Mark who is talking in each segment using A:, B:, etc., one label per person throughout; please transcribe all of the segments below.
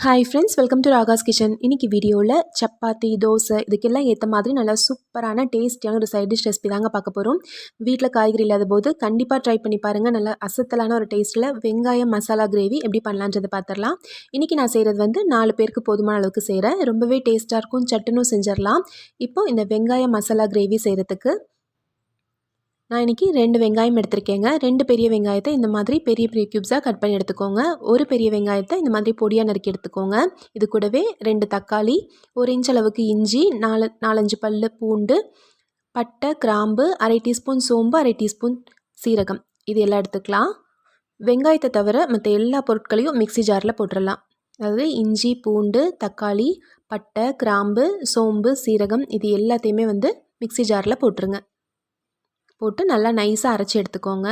A: Hi friends, welcome to Raga's kitchen. இன்றைக்கி வீடியோவில் சப்பாத்தி, தோசை இதுக்கெல்லாம் ஏற்ற மாதிரி நல்லா சூப்பரான டேஸ்டியான ஒரு சைட் டிஷ் ரெசிபி தாங்க பார்க்க போகிறோம். வீட்டில் காய்கறி இல்லாத போது கண்டிப்பாக ட்ரை பண்ணி பாருங்கள். நல்லா அசத்தலான ஒரு டேஸ்ட்டில் வெங்காயம் மசாலா கிரேவி எப்படி பண்ணலான்றதை பார்த்துடலாம். இன்றைக்கி நான் செய்கிறது 4 பேருக்கு போதுமான அளவுக்கு செய்கிறேன். ரொம்பவே டேஸ்ட்டாக இருக்கும், சட்டுன்னு செஞ்சிடலாம். இப்போது இந்த வெங்காயம் மசாலா கிரேவி செய்கிறதுக்கு நான் இன்றைக்கி 2 வெங்காயம் எடுத்திருக்கேங்க. 2 பெரிய வெங்காயத்தை இந்த மாதிரி பெரிய பெரிய க்யூப்ஸாக கட் பண்ணி எடுத்துக்கோங்க. ஒரு பெரிய வெங்காயத்தை இந்த மாதிரி பொடியாக நறுக்கி எடுத்துக்கோங்க. இது கூடவே 2 தக்காளி, 1 இன்ச் அளவுக்கு இஞ்சி, 4-5 பல்லு பூண்டு, பட்டை, கிராம்பு, 1/2 டீஸ்பூன் சோம்பு, 1/2 டீஸ்பூன் சீரகம், இது எல்லாம் எடுத்துக்கலாம். வெங்காயத்தை தவிர மற்ற எல்லா பொருட்களையும் மிக்ஸி ஜாரில் போட்டுடலாம். அதாவது இஞ்சி, பூண்டு, தக்காளி, பட்டை, கிராம்பு, சோம்பு, சீரகம் இது எல்லாத்தையுமே மிக்ஸி ஜாரில் போட்டுருங்க. போட்டு நல்லா நைஸாக அரைச்சி எடுத்துக்கோங்க.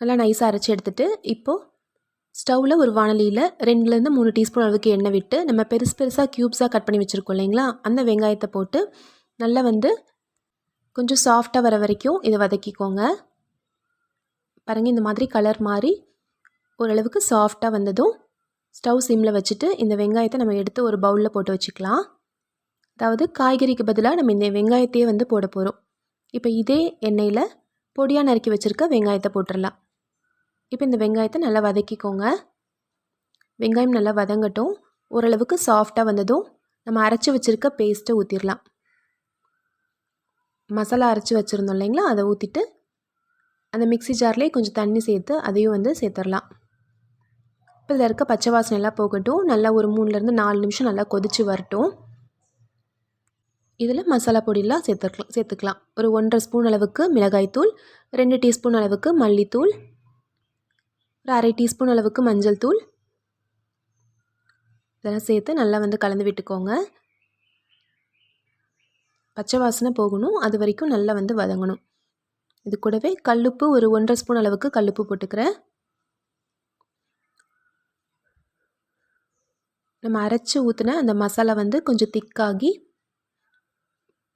A: நல்லா நைஸாக அரைச்சி எடுத்துகிட்டு இப்போது ஸ்டவ்வில் ஒரு வாணலியில் 2லேருந்து 3 டீஸ்பூன் அளவுக்கு எண்ணெய் விட்டு நம்ம பெருசாக க்யூப்ஸாக கட் பண்ணி வச்சுருக்கோம் இல்லைங்களா, அந்த வெங்காயத்தை போட்டு நல்லா கொஞ்சம் சாஃப்டாக வர வரைக்கும் இதை வதக்கிக்கோங்க. பாருங்கள், இந்த மாதிரி கலர் மாறி ஓரளவுக்கு சாஃப்டாக வந்ததும் ஸ்டவ் சிம்மில் வச்சுட்டு இந்த வெங்காயத்தை நம்ம எடுத்து ஒரு பவுலில் போட்டு வச்சுக்கலாம். அதாவது காய்கறிக்கு பதிலாக நம்ம இந்த வெங்காயத்தையே போட போகிறோம். இப்போ இதே எண்ணெயில் பொடியாக நறுக்கி வச்சுருக்க வெங்காயத்தை போட்டுடலாம். இப்போ இந்த வெங்காயத்தை நல்லா வதக்கிக்கோங்க. வெங்காயம் நல்லா வதங்கட்டும். ஓரளவுக்கு சாஃப்டாக வந்ததும் நம்ம அரைச்சி வச்சுருக்க பேஸ்ட்டை ஊற்றிடலாம். மசாலா அரைச்சி வச்சுருந்தோம் இல்லைங்களா, அதை ஊற்றிட்டு அந்த மிக்ஸி ஜார்லேயே கொஞ்சம் தண்ணி சேர்த்து அதையும் சேர்த்துடலாம். இப்போ இதில் இருக்க பச்சை வாசனை எல்லாம் போகட்டும். நல்லா ஒரு 3லேருந்து 4 நிமிஷம் நல்லா கொதித்து வரட்டும். இதில் மசாலா பொடியெலாம் சேர்த்துக்கலாம். ஒரு 1.5 ஸ்பூன் அளவுக்கு மிளகாய்த்தூள், 2 டீஸ்பூன் அளவுக்கு மல்லித்தூள், ஒரு 1/2 டீஸ்பூன் அளவுக்கு மஞ்சள் தூள், இதெல்லாம் சேர்த்து நல்லா கலந்து விட்டுக்கோங்க. பச்சை வாசனை போகணும், அது வரைக்கும் நல்லா வதங்கணும். இது கூடவே கல்லுப்பு ஒரு 1.5 ஸ்பூன் அளவுக்கு கல்லுப்பு போட்டுக்கிறேன். நம்ம அரைச்சி ஊற்றின அந்த மசாலா கொஞ்சம் திக்காகி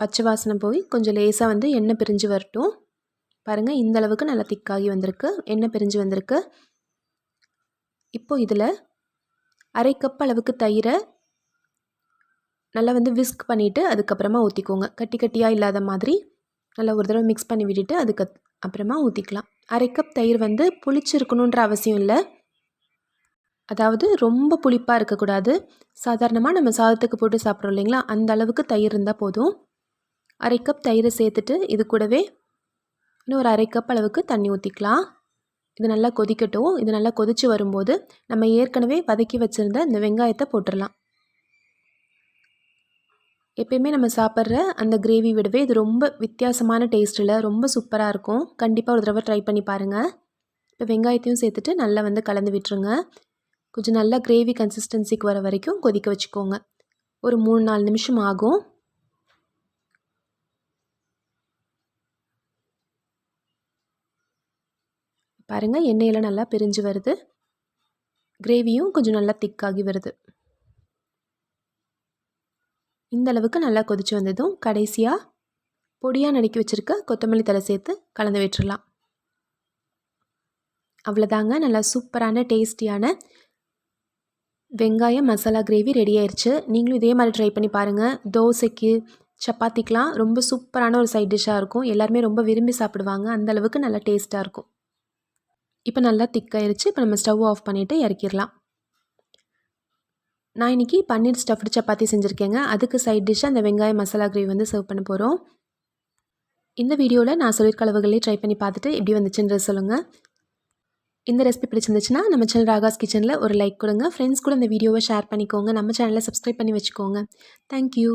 A: பச்சை வாசனை போய் கொஞ்சம் லேசாக எண்ணெய் பிரிஞ்சு வரட்டும். பாருங்கள், இந்த அளவுக்கு நல்லா திக்காகி வந்திருக்கு, எண்ணெய் பிரிஞ்சு வந்திருக்கு. இப்போது இதில் 1/2 கப் அளவுக்கு தயிரை நல்லா விஸ்க் பண்ணிவிட்டு அதுக்கப்புறமா ஊற்றிக்கோங்க. கட்டி கட்டியாக இல்லாத மாதிரி நல்லா ஒரு தடவை மிக்ஸ் பண்ணி விட்டுட்டு அதுக்கு அப்புறமா ஊற்றிக்கலாம். 1/2 கப் தயிர் புளிச்சிருக்கணுன்ற அவசியம் இல்லை. அதாவது ரொம்ப புளிப்பாக இருக்கக்கூடாது. சாதாரணமாக நம்ம சாதத்துக்கு போட்டு சாப்பிட்றோம் இல்லைங்களா, அந்த அளவுக்கு தயிர் இருந்தால் போதும். 1/2 கப் தயிரை சேர்த்துட்டு இது கூடவே இன்னும் ஒரு 1/2 கப் அளவுக்கு தண்ணி ஊற்றிக்கலாம். இது நல்லா கொதிக்கட்டும். இது நல்லா கொதித்து வரும்போது நம்ம ஏற்கனவே வதக்கி வச்சுருந்த இந்த வெங்காயத்தை போட்டுடலாம். எப்பயுமே நம்ம சாப்பிட்ற அந்த கிரேவி விடவே இது ரொம்ப வித்தியாசமான டேஸ்ட்டில் ரொம்ப சூப்பராக இருக்கும். கண்டிப்பாக ஒரு தடவை ட்ரை பண்ணி பாருங்கள். இப்போ வெங்காயத்தையும் சேர்த்துட்டு நல்லா கலந்து விட்டுருங்க. கொஞ்சம் நல்லா கிரேவி கன்சிஸ்டன்சிக்கு வர வரைக்கும் கொதிக்க வச்சுக்கோங்க. ஒரு 3-4 நிமிஷம் ஆகும். பாருங்கள், எண்ணெயெல்லாம் நல்லா பிரிஞ்சு வருது. கிரேவியும் கொஞ்சம் நல்லா திக்காகி வருது. இந்த அளவுக்கு நல்லா கொதித்து வந்ததும் கடைசியாக பொடியாக நறுக்கி வச்சுருக்க கொத்தமல்லி தழை சேர்த்து கலந்து விட்டுடலாம். அவ்வளோதாங்க, நல்லா சூப்பரான டேஸ்டியான வெங்காயம் மசாலா கிரேவி ரெடி ஆயிடுச்சு. நீங்களும் இதே மாதிரி ட்ரை பண்ணி பாருங்கள். தோசைக்கு, சப்பாத்திக்கெலாம் ரொம்ப சூப்பரான ஒரு சைட் டிஷ்ஷாக இருக்கும். எல்லாருமே ரொம்ப விரும்பி சாப்பிடுவாங்க. அந்தளவுக்கு நல்லா டேஸ்ட்டாக இருக்கும். இப்போ நல்லா திக்காயிருச்சு. இப்போ நம்ம ஸ்டவ் ஆஃப் பண்ணிவிட்டு இறக்கிடலாம். நான் இன்றைக்கி பன்னீர் ஸ்டஃப்டு சப்பாத்தி செஞ்சுருக்கேங்க. அதுக்கு சைட் டிஷ்ஷாக அந்த வெங்காய மசாலா கிரேவி சர்வ் பண்ண போகிறோம். இந்த வீடியோவில் நான் சொல்லியிருக்க அளவுகளே ட்ரை பண்ணி பார்த்துட்டு எப்படி வந்துச்சுன்றது சொல்லுங்கள். இந்த ரெசிபி பிடிச்சிருந்துச்சுன்னா நம்ம சேனல் ராகாஸ் கிச்சனில் ஒரு லைக் கொடுங்க. ஃப்ரெண்ட்ஸ் கூட இந்த வீடியோவை ஷேர் பண்ணிக்கோங்க. நம்ம சேனலை சப்ஸ்கிரைப் பண்ணி வச்சுக்கோங்க. தேங்க்யூ.